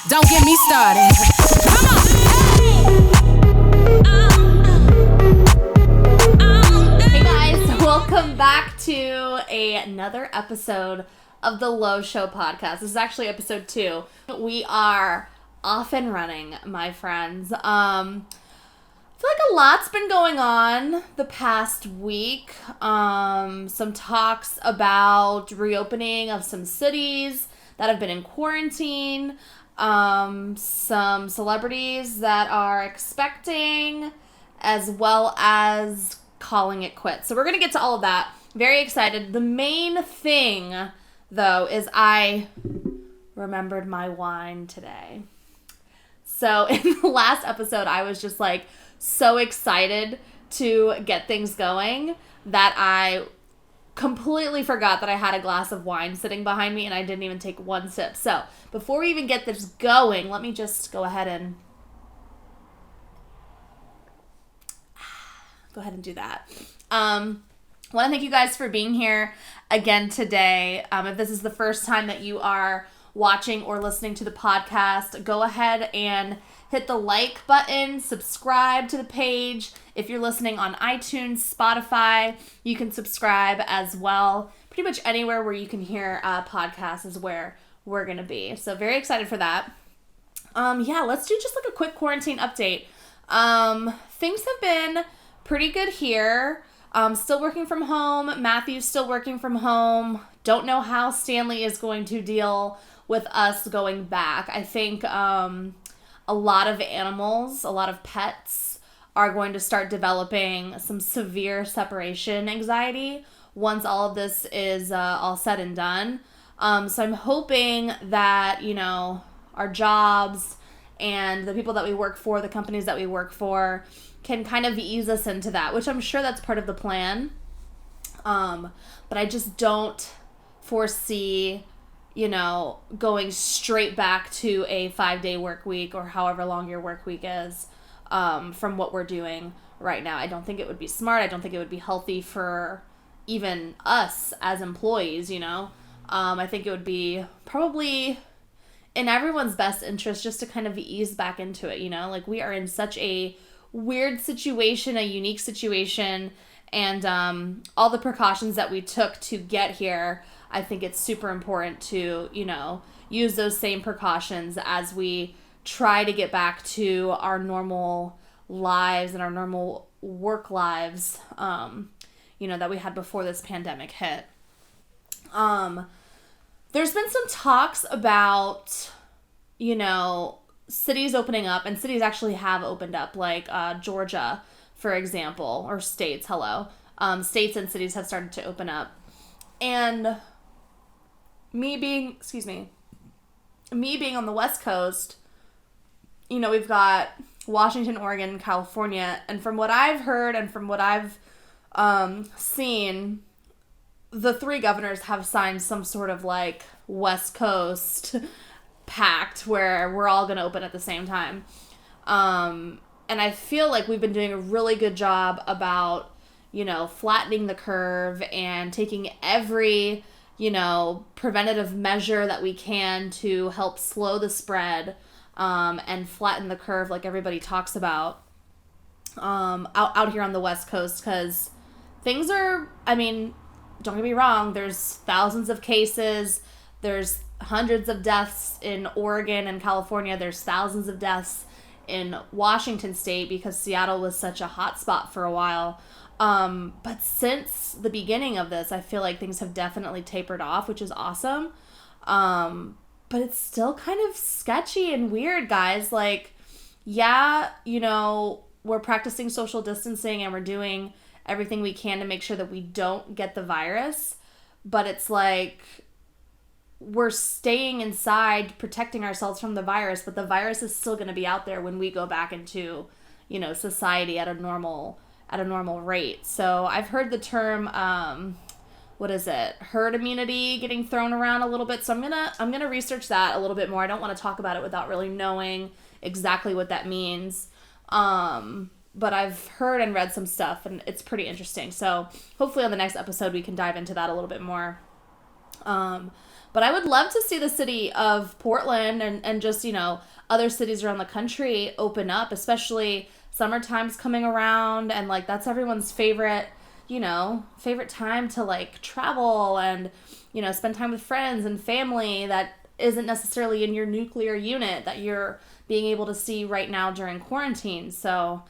Don't get me started. Come on. Hey guys, welcome back to another episode of the Low Show podcast. This is actually episode 2. We are off and running, my friends. I feel like a lot's been going on the past week. Some talks about reopening of some cities that have been in quarantine. Some celebrities that are expecting, as well as calling it quits. So we're going to get to all of that. Very excited. The main thing, though, is I remembered my wine today. So in the last episode, I was just like so excited to get things going that I completely forgot that I had a glass of wine sitting behind me and I didn't even take one sip. So before we even get this going, let me just go ahead and do that. I want to thank you guys for being here again today. If this is the first time that you are watching or listening to the podcast, go ahead and hit the like button, subscribe to the page. If you're listening on iTunes, Spotify, you can subscribe as well. Pretty much anywhere where you can hear podcasts is where we're going to be. So very excited for that. Let's do just like a quick quarantine update. Things have been pretty good here. Still working from home. Matthew's still working from home. Don't know how Stanley is going to deal with us going back. I think a lot of animals, a lot of pets are going to start developing some severe separation anxiety once all of this is all said and done. So I'm hoping that, our jobs and the people that we work for, the companies that we work for, can kind of ease us into that, which I'm sure that's part of the plan. But I just don't foresee, going straight back to a 5-day work week or however long your work week is from what we're doing right now. I don't think it would be smart. I don't think it would be healthy for even us as employees, I think it would be probably in everyone's best interest just to kind of ease back into it, like we are in such a weird situation, a unique situation, and all the precautions that we took to get here, I think it's super important to, use those same precautions as we try to get back to our normal lives and our normal work lives, that we had before this pandemic hit. There's been some talks about, cities opening up, and cities actually have opened up, like Georgia, for example, or states, states and cities have started to open up. And me being on the West Coast, we've got Washington, Oregon, California, and from what I've heard and from what I've seen, the 3 governors have signed some sort of like West Coast pact where we're all going to open at the same time. And I feel like we've been doing a really good job about, flattening the curve and taking every, preventative measure that we can to help slow the spread and flatten the curve like everybody talks about out here on the West Coast, because things are, don't get me wrong, there's thousands of cases, there's hundreds of deaths in Oregon and California, there's thousands of deaths in Washington State because Seattle was such a hot spot for a while. But since the beginning of this, I feel like things have definitely tapered off, which is awesome. But it's still kind of sketchy and weird, guys. Like, yeah, we're practicing social distancing and we're doing everything we can to make sure that we don't get the virus. But it's like we're staying inside, protecting ourselves from the virus, but the virus is still going to be out there when we go back into, society at a normal rate. So I've heard the term, herd immunity getting thrown around a little bit. So I'm gonna research that a little bit more. I don't want to talk about it without really knowing exactly what that means. But I've heard and read some stuff, and it's pretty interesting. So hopefully on the next episode we can dive into that a little bit more. But But I would love to see the city of Portland and just, other cities around the country open up, especially summertime's coming around, and like that's everyone's favorite time to like travel and, spend time with friends and family that isn't necessarily in your nuclear unit that you're being able to see right now during quarantine. So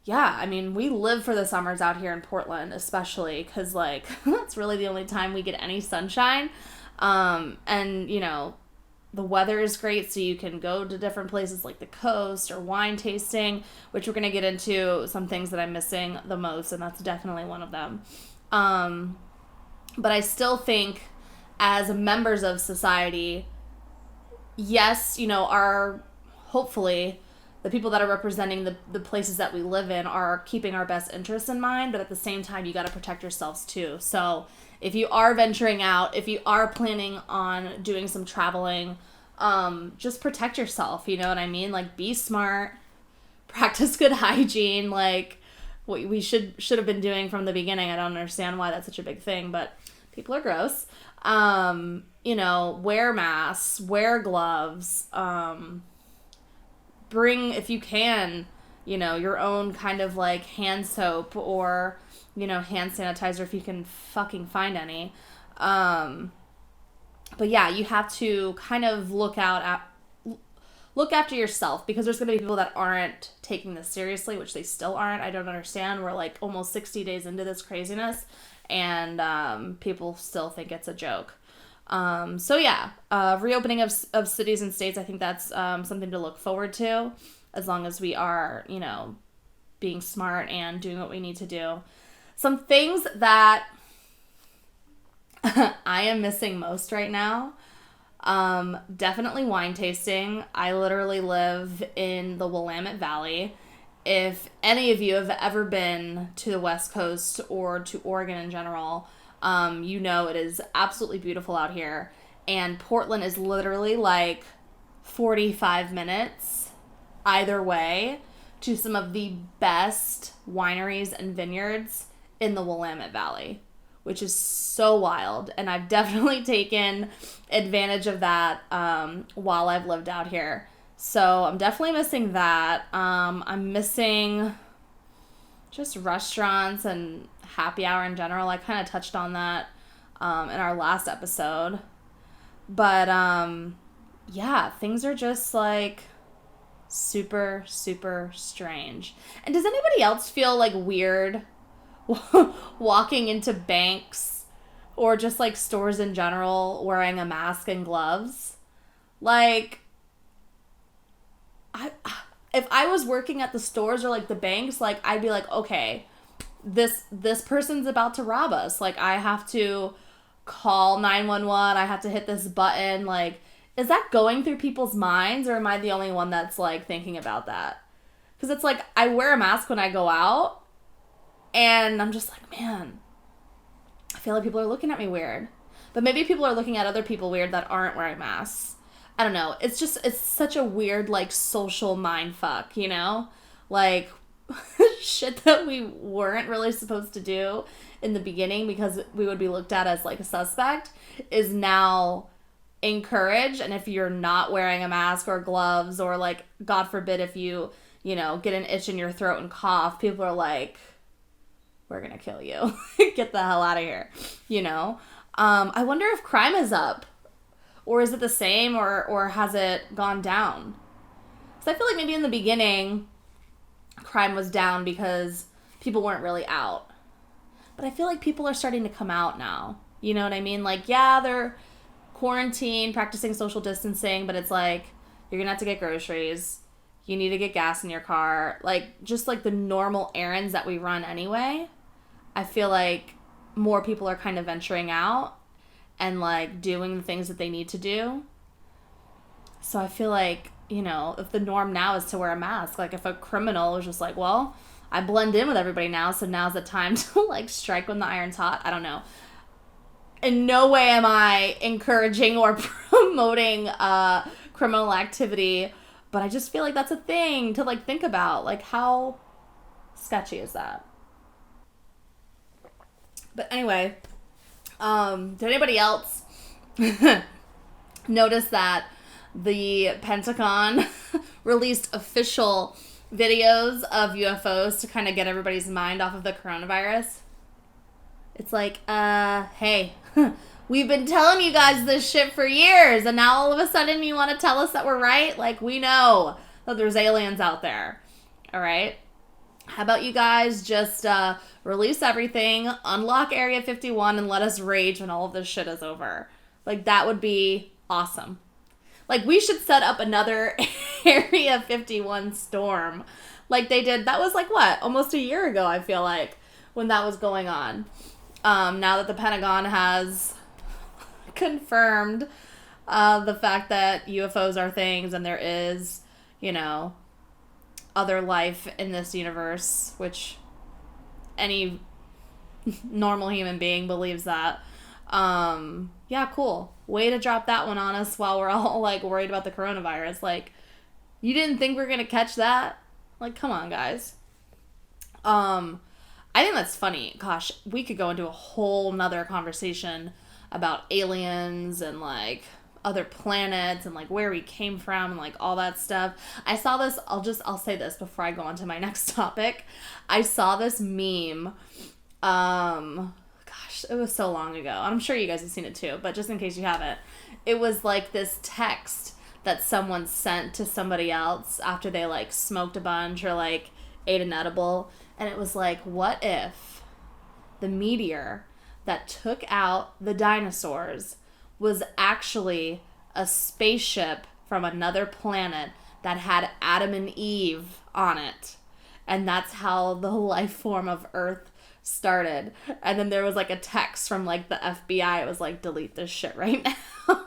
yeah, I mean, we live for the summers out here in Portland, especially because like that's really the only time we get any sunshine. And the weather is great, so you can go to different places like the coast or wine tasting, which we're going to get into some things that I'm missing the most, and that's definitely one of them. But I still think as members of society, yes, hopefully the people that are representing the places that we live in are keeping our best interests in mind, but at the same time, you got to protect yourselves too. So if you are venturing out, if you are planning on doing some traveling, just protect yourself, you know what I mean? Like, be smart, practice good hygiene, like what we should have been doing from the beginning. I don't understand why that's such a big thing, but people are gross. Wear masks, wear gloves, bring, if you can, your own kind of like hand soap or, hand sanitizer if you can fucking find any. But yeah, you have to kind of look after yourself, because there's going to be people that aren't taking this seriously, which they still aren't. I don't understand. We're like almost 60 days into this craziness, and people still think it's a joke. So yeah, reopening of cities and states, I think that's something to look forward to, as long as we are, being smart and doing what we need to do. Some things that I am missing most right now, definitely wine tasting. I literally live in the Willamette Valley. If any of you have ever been to the West Coast or to Oregon in general, it is absolutely beautiful out here. And Portland is literally like 45 minutes either way to some of the best wineries and vineyards in the Willamette Valley, which is so wild. And I've definitely taken advantage of that while I've lived out here. So I'm definitely missing that. I'm missing just restaurants and happy hour in general. I kind of touched on that in our last episode. But yeah, things are just like super, super strange. And does anybody else feel like weird walking into banks or just like stores in general wearing a mask and gloves? Like, if I was working at the stores or like the banks, like I'd be like, okay, this person's about to rob us. Like, I have to call 911. I have to hit this button. Like, is that going through people's minds, or am I the only one that's like thinking about that? Because it's like, I wear a mask when I go out, and I'm just like, man, I feel like people are looking at me weird. But maybe people are looking at other people weird that aren't wearing masks. I don't know. It's such a weird, like, social mindfuck, Like, shit that we weren't really supposed to do in the beginning because we would be looked at as, like, a suspect is now encouraged. And if you're not wearing a mask or gloves, or, like, God forbid if you, get an itch in your throat and cough, people are like, we're gonna kill you. Get the hell out of here, I wonder if crime is up. Or is it the same, or has it gone down? Because I feel like maybe in the beginning, crime was down because people weren't really out. But I feel like people are starting to come out now. You know what I mean? Like, yeah, they're quarantined, practicing social distancing, but it's like, you're going to have to get groceries. You need to get gas in your car. Like, just like the normal errands that we run anyway. I feel like more people are kind of venturing out and, like, doing the things that they need to do. So I feel like, if the norm now is to wear a mask, like, if a criminal is just like, well, I blend in with everybody now, so now's the time to, like, strike when the iron's hot. I don't know. In no way am I encouraging or promoting criminal activity, but I just feel like that's a thing to, like, think about. Like, how sketchy is that? But anyway, did anybody else noticed that the Pentagon released official videos of UFOs to kind of get everybody's mind off of the coronavirus. It's like, hey, we've been telling you guys this shit for years, and now all of a sudden you want to tell us that we're right? Like, we know that there's aliens out there, all right? How about you guys just release everything, unlock Area 51, and let us rage when all of this shit is over? Like, that would be awesome. Like, we should set up another Area 51 storm like they did. That was like, what, almost a year ago, I feel like, when that was going on. Now that the Pentagon has confirmed the fact that UFOs are things and there is, you know, other life in this universe, which any normal human being believes that. Yeah, cool. Way to drop that one on us while we're all, like, worried about the coronavirus. Like, you didn't think we were gonna catch that? Like, come on, guys. I think that's funny. Gosh, we could go into a whole nother conversation about aliens and, like, other planets and, like, where we came from and, like, all that stuff. I saw this, I'll say this before I go on to my next topic. I saw this meme, gosh, it was so long ago. I'm sure you guys have seen it too, but just in case you haven't, it was, like, this text that someone sent to somebody else after they, like, smoked a bunch or, like, ate an edible. And it was like, what if the meteor that took out the dinosaurs was actually a spaceship from another planet that had Adam and Eve on it? And that's how the life form of Earth started. And then there was, like, a text from, like, the FBI. It was like, delete this shit right now.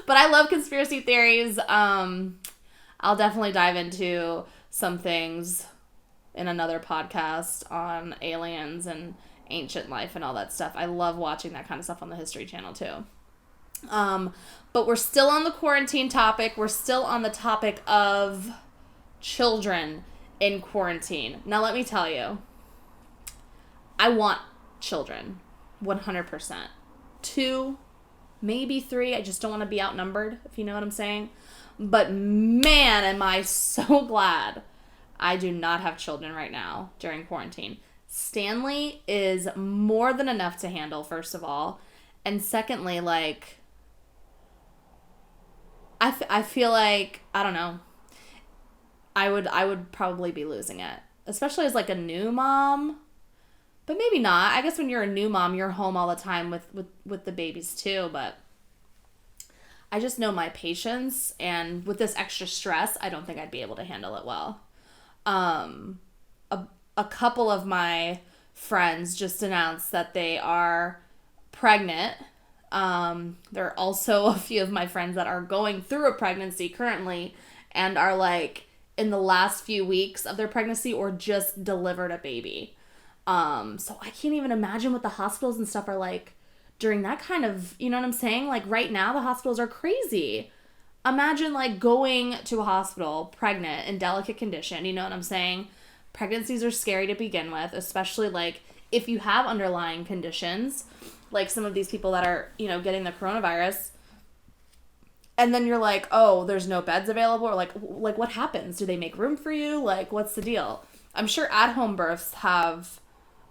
But I love conspiracy theories. I'll definitely dive into some things in another podcast on aliens and ancient life and all that stuff. I love watching that kind of stuff on the History Channel too. But we're still on the quarantine topic. We're still on the topic of children in quarantine. Now let me tell you, I want children, 100%. 2, maybe 3. I just don't want to be outnumbered, if you know what I'm saying. But man, am I so glad I do not have children right now during quarantine. Stanley is more than enough to handle, first of all. And secondly, like, I feel like, I don't know, I would probably be losing it. Especially as, like, a new mom. But maybe not. I guess when you're a new mom, you're home all the time with the babies too, but I just know my patience, and with this extra stress, I don't think I'd be able to handle it well. A couple of my friends just announced that they are pregnant. There are also a few of my friends that are going through a pregnancy currently and are, like, in the last few weeks of their pregnancy or just delivered a baby. So I can't even imagine what the hospitals and stuff are like during that kind of, you know what I'm saying? Like, right now, the hospitals are crazy. Imagine, like, going to a hospital pregnant in delicate condition, you know what I'm saying? Pregnancies are scary to begin with, especially, like, if you have underlying conditions, like some of these people that are, you know, getting the coronavirus, and then you're like, oh, there's no beds available, or, like what happens? Do they make room for you? Like, what's the deal? I'm sure at-home births have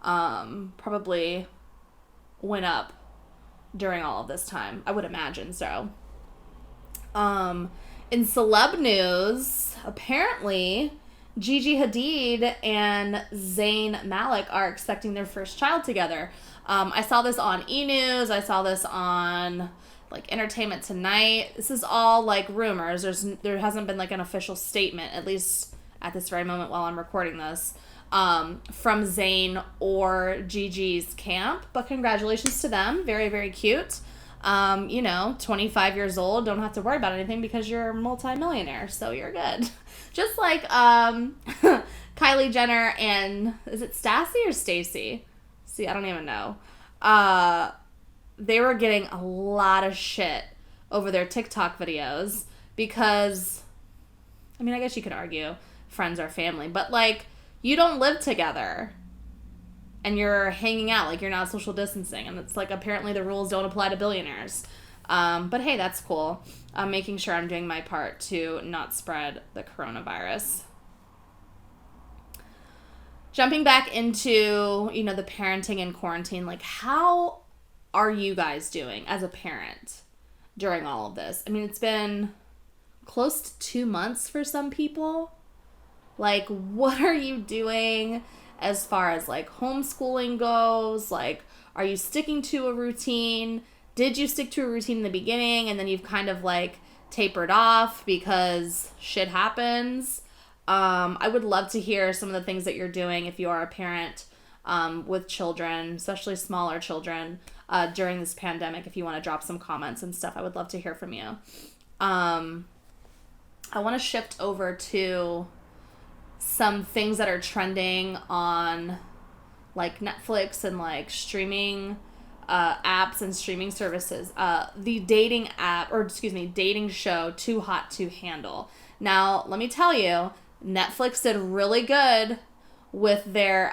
probably went up during all of this time. I would imagine so. In celeb news, apparently Gigi Hadid and Zayn Malik are expecting their first child together. I saw this on E! News. I saw this on, like, Entertainment Tonight. This is all, like, rumors. There hasn't been, like, an official statement, at least at this very moment while I'm recording this, from Zayn or Gigi's camp. But congratulations to them. Very, very cute. 25 years old, don't have to worry about anything because you're a multi-millionaire, so you're good. Just like Kylie Jenner and, is it Stassi or Stacey? See, I don't even know. They were getting a lot of shit over their TikTok videos because, I mean, I guess you could argue friends are family, but, like, you don't live together and you're hanging out, like, you're not social distancing, and it's like apparently the rules don't apply to billionaires. But hey, that's cool. I'm making sure I'm doing my part to not spread the coronavirus. Jumping back into, the parenting and quarantine, like, how are you guys doing as a parent during all of this? I mean, it's been close to 2 months for some people. Like, what are you doing as far as, like, homeschooling goes? Like, are you sticking to a routine? Did you stick to a routine in the beginning and then you've kind of, like, tapered off because shit happens? I would love to hear some of the things that you're doing if you are a parent with children, especially smaller children, during this pandemic. If you want to drop some comments and stuff, I would love to hear from you. I want to shift over to some things that are trending on, like, Netflix and, like, streaming apps and streaming services. The dating show Too Hot to Handle. Now, let me tell you, Netflix did really good with their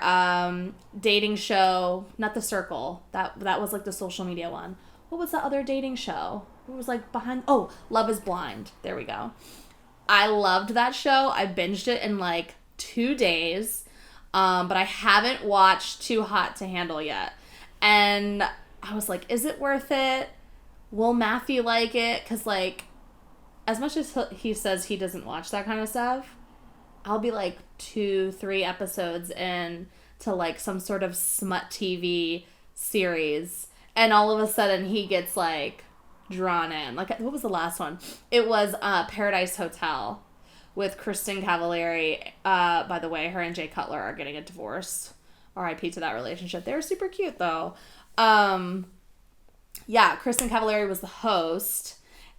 dating show, not The Circle. That was, like, the social media one. What was the other dating show? It was, like, Love is Blind. There we go. I loved that show. I binged it in, like, 2 days. But I haven't watched Too Hot to Handle yet. And I was like, is it worth it? Will Matthew like it? Because, like, as much as he says he doesn't watch that kind of stuff, I'll be, like, 2-3 episodes in to, like, some sort of smut TV series. And all of a sudden he gets, like, drawn in. Like, what was the last one? It was Paradise Hotel with Kristen Cavallari. By the way, her and Jay Cutler are getting a divorce. R.I.P. to that relationship. They were super cute, though. Yeah, Kristen Cavallari was the host.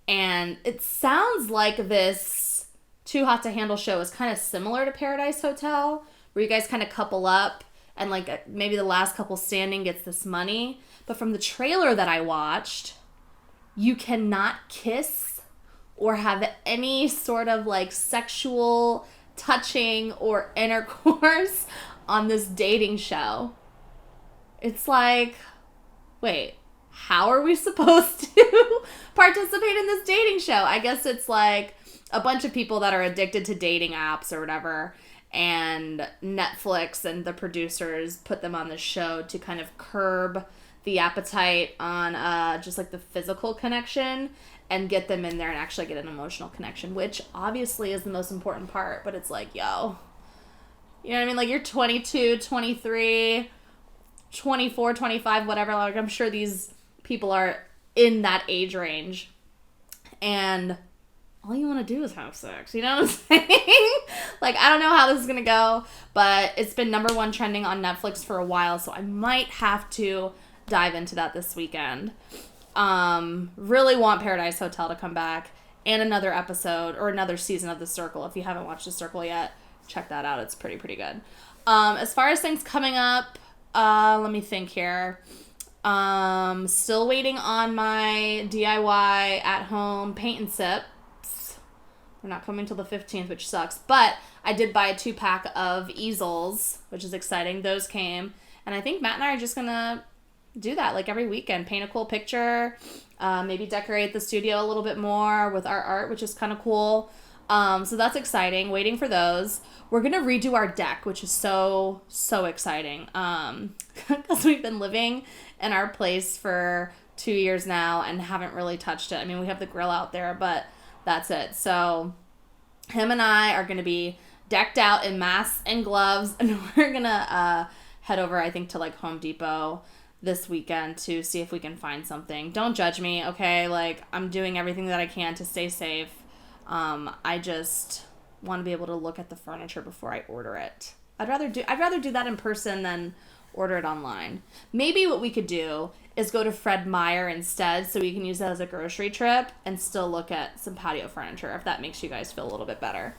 And it sounds like this Too Hot to Handle show is kind of similar to Paradise Hotel, where you guys kind of couple up and, like, maybe the last couple standing gets this money. But from the trailer that I watched, you cannot kiss or have any sort of, like, sexual touching or intercourse on this dating show. It's like, wait, how are we supposed to participate in this dating show? I guess it's like a bunch of people that are addicted to dating apps or whatever, and Netflix and the producers put them on the show to kind of curb the appetite on just, like, the physical connection and get them in there and actually get an emotional connection, which obviously is the most important part. But it's like, yo, you know what I mean? Like, you're 22, 23, 24, 25, whatever. Like, I'm sure these people are in that age range. And all you want to do is have sex. You know what I'm saying? Like, I don't know how this is going to go, but it's been #1 trending on Netflix for a while, so I might have to dive into that this weekend. Really want Paradise Hotel to come back and another episode or another season of The Circle. If you haven't watched The Circle yet, check that out. It's pretty good. As far as things coming up, let me think here. Still waiting on my DIY at home paint and sips. They're not coming till the 15th, which sucks. But I did buy a 2-pack of easels, which is exciting. Those came. And I think Matt and I are just going to do that, like, every weekend. Paint a cool picture. Maybe decorate the studio a little bit more with our art, which is kind of cool. So that's exciting. Waiting for those. We're going to redo our deck, which is so exciting. Because we've been living in our place for 2 years now and haven't really touched it. I mean, we have the grill out there, but that's it. So him and I are going to be decked out in masks and gloves, and we're going to head over, I think, to, like, Home Depot this weekend to see if we can find something. Don't judge me, okay? Like, I'm doing everything that I can to stay safe. I just want to be able to look at the furniture before I order it. I'd rather do that in person than order it online. Maybe what we could do is go to Fred Meyer instead, so we can use that as a grocery trip and still look at some patio furniture, if that makes you guys feel a little bit better.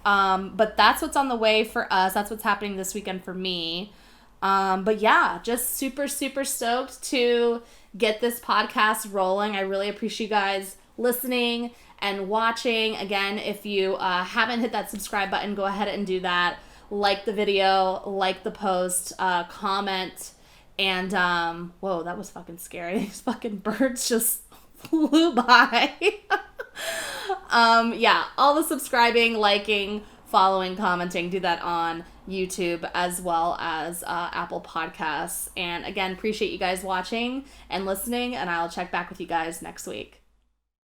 But that's what's on the way for us. That's what's happening this weekend for me. But yeah, just super stoked to get this podcast rolling. I really appreciate you guys listening and watching. Again, if you haven't hit that subscribe button, go ahead and do that. Like the video, like the post, comment, and whoa, that was fucking scary. These fucking birds just flew by. Yeah, all the subscribing, liking, following, commenting, do that on YouTube as well as Apple Podcasts. And again, appreciate you guys watching and listening, and I'll check back with you guys next week.